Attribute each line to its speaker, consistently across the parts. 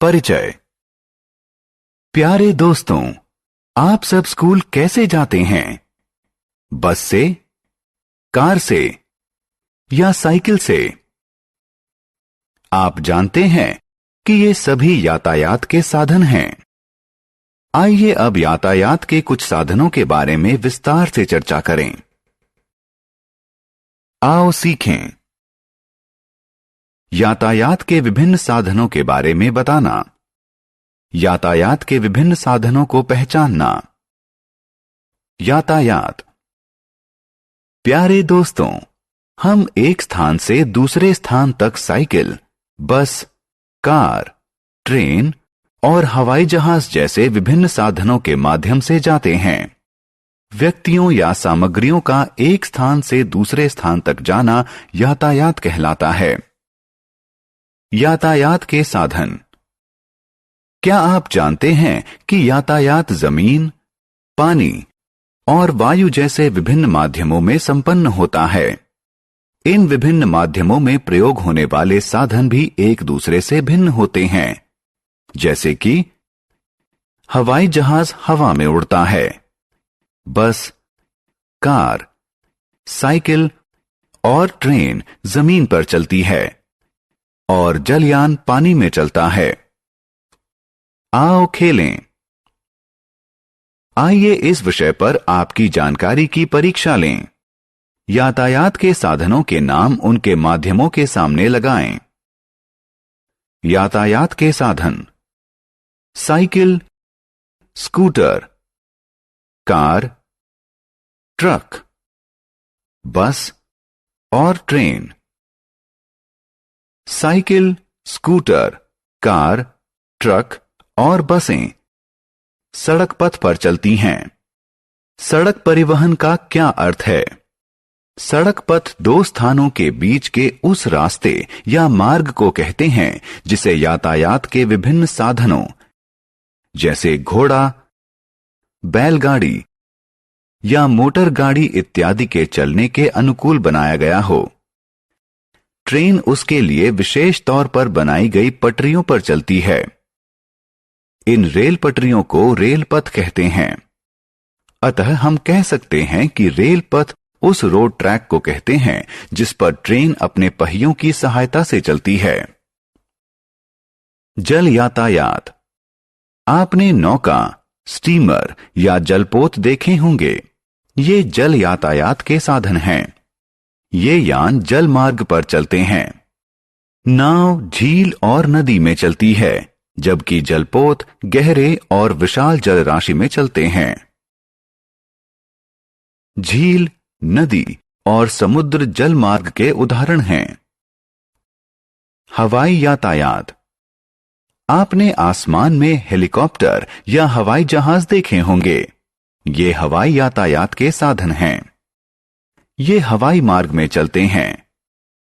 Speaker 1: परिचय। प्यारे दोस्तों, आप सब स्कूल कैसे जाते हैं? बस से, कार से या साइकिल से? आप जानते हैं कि ये सभी यातायात के साधन हैं। आइए अब यातायात के कुछ साधनों के बारे में विस्तार से चर्चा करें। आओ सीखें। यातायात के विभिन्न साधनों के बारे में बताना। यातायात के विभिन्न साधनों को पहचानना। यातायात। प्यारे दोस्तों, हम एक स्थान से दूसरे स्थान तक साइकिल, बस, कार, ट्रेन और हवाई जहाज जैसे विभिन्न साधनों के माध्यम से जाते हैं। व्यक्तियों या सामग्रियों का एक स्थान से दूसरे स्थान तक जाना यातायात कहलाता है। यातायात के साधन। क्या आप जानते हैं कि यातायात जमीन, पानी और वायु जैसे विभिन्न माध्यमों में संपन्न होता है? इन विभिन्न माध्यमों में प्रयोग होने वाले साधन भी एक दूसरे से भिन्न होते हैं। जैसे कि हवाई जहाज हवा में उड़ता है, बस, कार, साइकिल और ट्रेन जमीन पर चलती है और जलयान पानी में चलता है। आओ खेलें। आइए इस विषय पर आपकी जानकारी की परीक्षा लें। यातायात के साधनों के नाम उनके माध्यमों के सामने लगाएं। यातायात के साधन। साइकिल, स्कूटर, कार, ट्रक, बस और train. Cycle, scooter, car, truck और बसें सड़क पथ पर चलती हैं। सड़क परिवहन का क्या अर्थ है? सड़क पथ दो स्थानों के बीच के उस रास्ते या मार्ग को कहते हैं जिसे यातायात के विभिन्न साधनों जैसे घोड़ा, बैलगाड़ी या मोटर गाड़ी इत्यादि के चलने के अनुकूल बनाया गया हो। ट्रेन उसके लिए विशेष तौर पर बनाई गई पटरियों पर चलती है। इन रेल पटरियों को रेल पथ कहते हैं। अतः हम कह सकते हैं कि रेल पथ उस रोड ट्रैक को कहते हैं जिस पर ट्रेन अपने पहियों की सहायता से चलती है। जल यातायात। आपने नौका, स्टीमर या जलपोत देखे होंगे। ये जल यातायात के साधन हैं। ये यान जल मार्ग पर चलते हैं। नाव झील और नदी में चलती है, जबकि जलपोत गहरे और विशाल जल राशि में चलते हैं। झील, नदी और समुद्र जल मार्ग के उदाहरण हैं। हवाई यातायात। आपने आसमान में हेलीकॉप्टर या हवाई जहाज देखे होंगे। ये हवाई यातायात के साधन हैं। ये हवाई मार्ग में चलते हैं।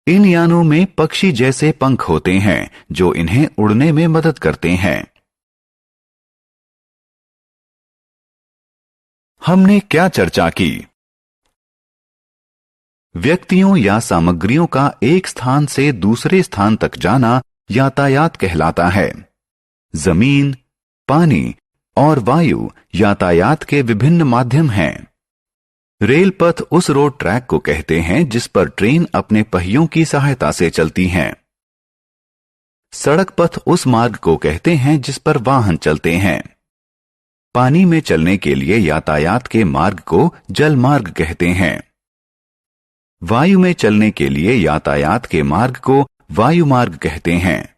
Speaker 1: इन यानों में पक्षी जैसे पंख होते हैं जो इन्हें उड़ने में मदद करते हैं। हमने क्या चर्चा की? व्यक्तियों या सामग्रियों का एक स्थान से दूसरे स्थान तक जाना यातायात कहलाता है। जमीन, पानी और वायु यातायात के विभिन्न माध्यम हैं। रेल पथ उस रोड ट्रैक को कहते हैं जिस पर ट्रेन अपने पहियों की सहायता से चलती हैं। सड़क पथ उस मार्ग को कहते हैं जिस पर वाहन चलते हैं। पानी में चलने के लिए यातायात के मार्ग को जल मार्ग कहते हैं। वायु में चलने के लिए यातायात के मार्ग को वायु मार्ग कहते हैं।